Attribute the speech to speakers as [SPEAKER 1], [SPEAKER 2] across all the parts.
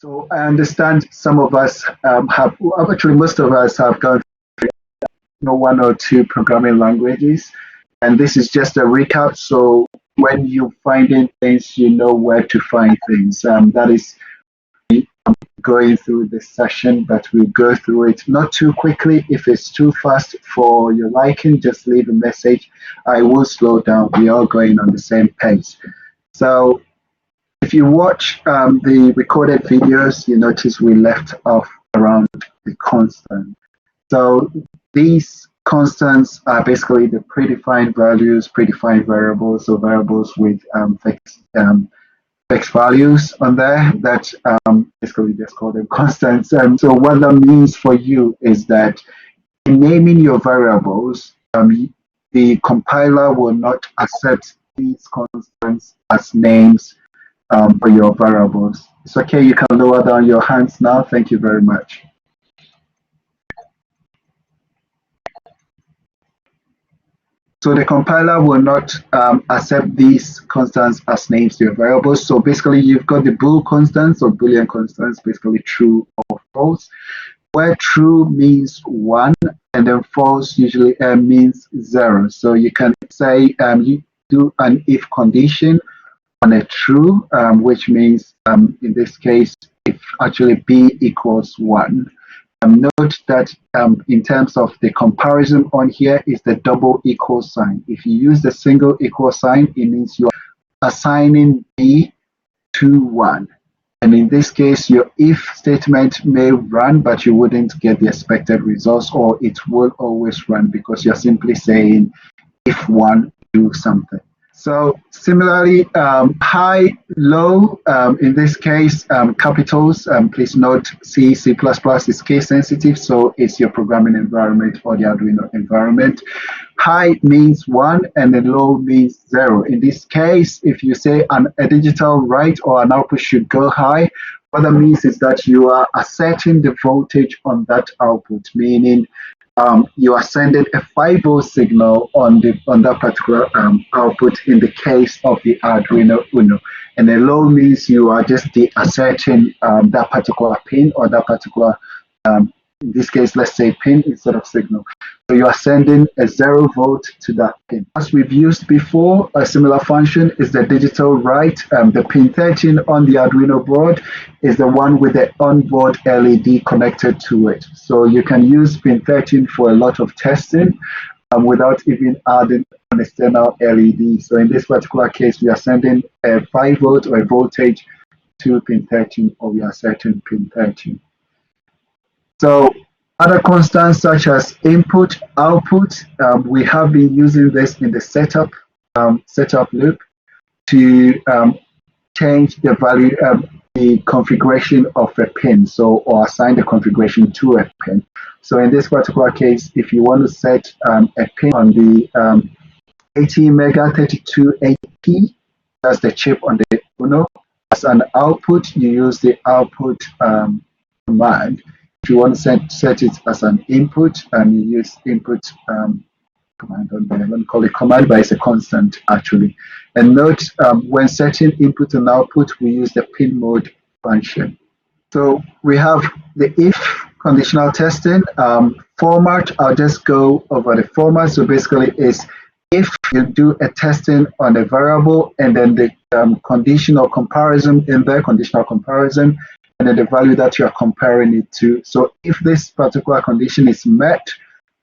[SPEAKER 1] So I understand some of us have, well, actually most of us have gone through one or two programming languages, and this is just a recap. So when you finding things, you know where to find things. That is going through this session, but we'll go through it not too quickly. If it's too fast for your liking, just leave a message. I will slow down. We are going on the same pace. So if you watch the recorded videos, you notice we left off around the constant. So these constants are basically the predefined values, predefined variables, so variables with fixed values on there that basically just call them constants. So what that means for you is that in naming your variables, the compiler will not accept these constants as names for your variables. It's okay, you can lower down your hands now. Thank you very much. So the compiler will not accept these constants as names to your variables. So basically you've got the bool constants or Boolean constants, basically true or false, where true means 1 and then false usually means 0. So you can say you do an if condition on a true, which means in this case, if actually b equals 1. Note that in terms of the comparison on here is the double equal sign. If you use the single equal sign, it means you're assigning b to 1. And in this case, your if statement may run, but you wouldn't get the expected results, or it will always run because you're simply saying if 1, do something. So similarly, high, low, in this case, capitals, please note C, C++ is case sensitive, so it's your programming environment or the Arduino environment. High means 1 and then low means 0. In this case, if you say a digital write or an output should go high, what that means is that you are asserting the voltage on that output, meaning you are sending a 5-volt signal on that particular output in the case of the Arduino Uno. And the low means you are just asserting that particular pin or that particular, in this case, let's say pin instead of signal. So you are sending a 0 volt to that pin. As we've used before, a similar function is the digital write. The pin 13 on the Arduino board is the one with the onboard LED connected to it. So you can use pin 13 for a lot of testing without even adding an external LED. So in this particular case, we are sending a 5 volt or a voltage to pin 13, or we are setting pin 13. So other constants such as input, output, we have been using this in the setup loop to change the value, the configuration of a pin, or assign the configuration to a pin. So in this particular case, if you want to set a pin on the 80 mega 32AP, that's the chip on the Uno, as an output, you use the output command. If you want to set it as an input, you use input command on there. I don't call it command, but it's a constant actually. And note, when setting input and output, we use the pin mode function. So we have the if conditional testing format. I'll just go over the format. So basically, it's if you do a testing on a variable and then the conditional comparison in there, conditional comparison, and then the value that you are comparing it to. So if this particular condition is met,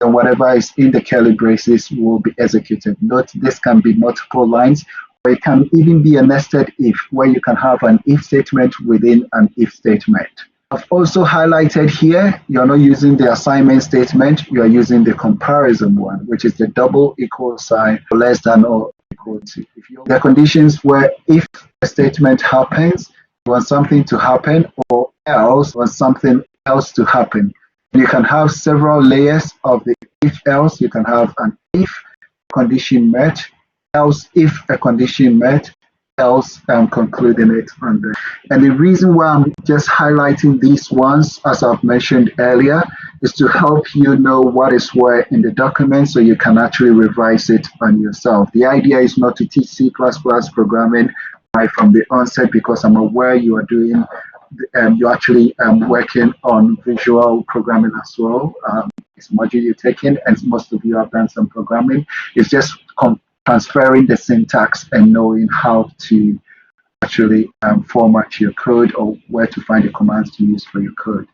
[SPEAKER 1] then whatever is in the curly braces will be executed. Note this can be multiple lines, or it can even be a nested if, where you can have an if statement within an if statement. I've also highlighted here, you're not using the assignment statement, you are using the comparison one, which is the double equal sign, less than or equal to. There are conditions where if a statement happens, you want something to happen, or else want something else to happen. You can have several layers of the if else. You can have an if condition met, else if a condition met, else concluding it on there. And the reason why I'm just highlighting these ones, as I've mentioned earlier, is to help you know what is where in the document so you can actually revise it on yourself. The idea is not to teach C++ programming right from the onset, because I'm aware you are doing you're actually working on visual programming as well. It's a module you're taking, and most of you have done some programming. It's just transferring the syntax and knowing how to actually format your code or where to find the commands to use for your code.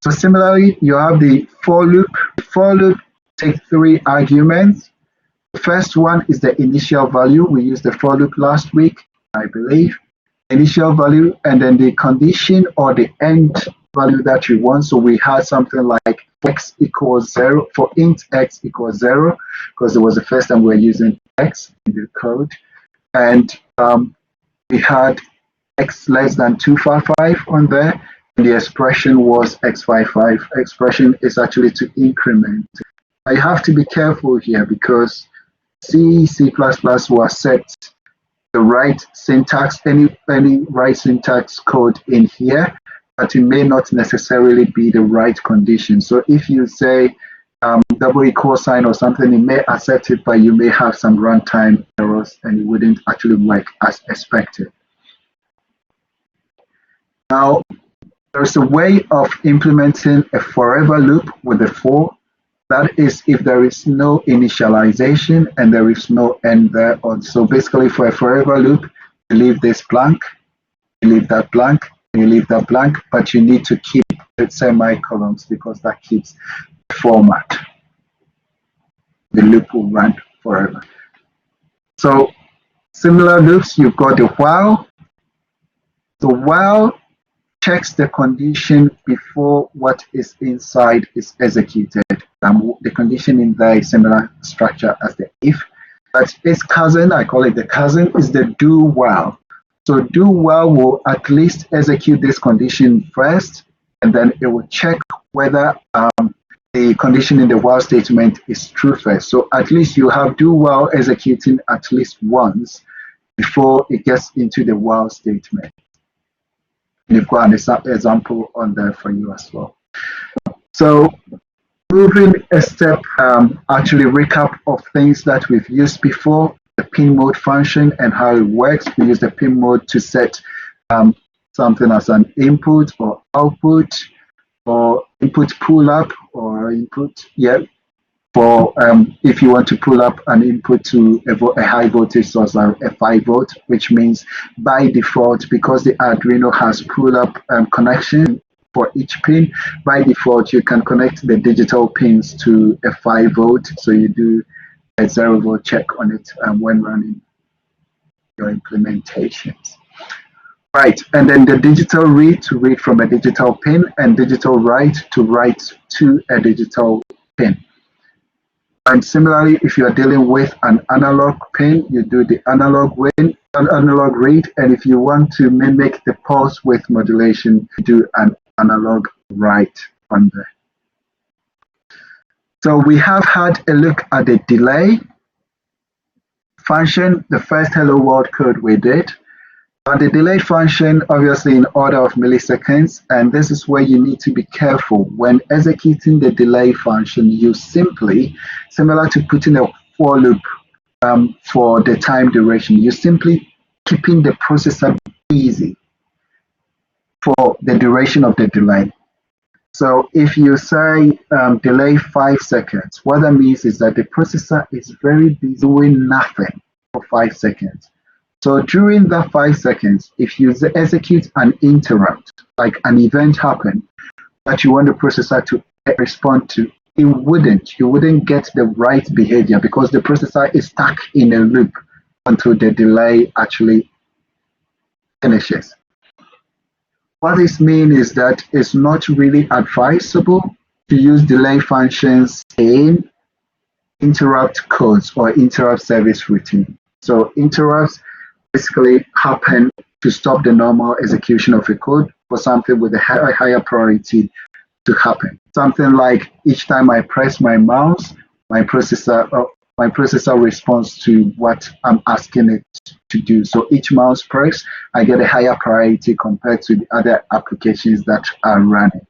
[SPEAKER 1] So similarly, you have the for loop. The for loop takes 3 arguments. The first one is the initial value. We used the for loop last week, I believe. Initial value, and then the condition or the end value that you want. So we had something like x equals 0 for int x equals 0, because it was the first time we were using x in the code. And we had x less than 255 on there. And the expression was x55. Expression is actually to increment. I have to be careful here because C, C++ will accept the right syntax, any right syntax code in here, but it may not necessarily be the right condition. So if you say double equal sign or something, it may accept it, but you may have some runtime errors and it wouldn't actually work as expected. Now, there's a way of implementing a forever loop with a for. That is if there is no initialization and there is no end there. So basically for a forever loop, you leave this blank, you leave that blank, you leave that blank, but you need to keep the semicolons because that keeps the format. The loop will run forever. So similar loops, you've got the while. The while checks the condition before what is inside is executed. The condition in there is similar structure as the if. But its cousin, I call it the cousin, is the do while. So do while will at least execute this condition first, and then it will check whether the condition in the while statement is true first. So at least you have do while executing at least once before it gets into the while statement. And you've got an example on there for you as well. So moving a step, actually recap of things that we've used before, the pin mode function and how it works. We use the pin mode to set something as an input or output, or input pull up or input, for if you want to pull up an input to a high voltage source or a 5 volt, which means by default, because the Arduino has pull up connection for each pin, by default you can connect the digital pins to a 5 volt, so you do a 0 volt check on it when running your implementations. Right, and then the digital read to read from a digital pin, and digital write to write to a digital pin. And similarly, if you are dealing with an analog pin, you do the analog read, and if you want to mimic the pulse width modulation, you do an analog write on there. So we have had a look at the delay function, the first hello world code we did. And the delay function, obviously in order of milliseconds, and this is where you need to be careful. When executing the delay function, you simply, similar to putting a for loop for the time duration, you simply keeping the processor busy for the duration of the delay. So if you say delay 5 seconds, what that means is that the processor is very busy doing nothing for 5 seconds. So during that 5 seconds, if you execute an interrupt, like an event happened that you want the processor to respond to, you wouldn't get the right behavior because the processor is stuck in a loop until the delay actually finishes. What this means is that it's not really advisable to use delay functions in interrupt codes or interrupt service routine. So interrupts basically happen to stop the normal execution of a code for something with a higher priority to happen. Something like each time I press my mouse, my processor responds to what I'm asking it to do. So each mouse press, I get a higher priority compared to the other applications that are running.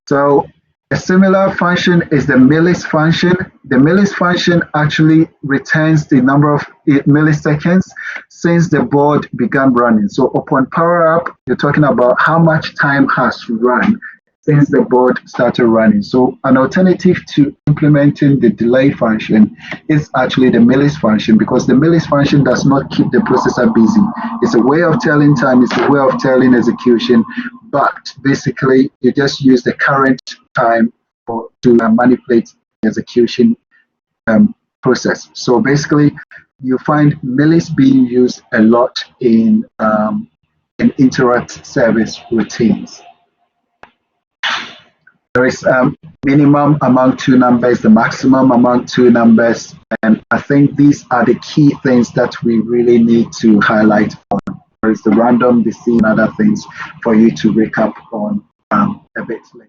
[SPEAKER 1] So A similar function is the Millis function. The Millis function actually returns the number of milliseconds since the board began running. So upon power up, you're talking about how much time has run since the board started running. So an alternative to implementing the delay function is actually the Millis function, because the Millis function does not keep the processor busy. It's a way of telling time, it's a way of telling execution, but basically you just use the current time to manipulate the execution process. So basically you find Millis being used a lot in interrupt service routines. There is minimum among two numbers, the maximum among two numbers, and I think these are the key things that we really need to highlight on. There is the random, the C, and other things for you to recap on a bit later.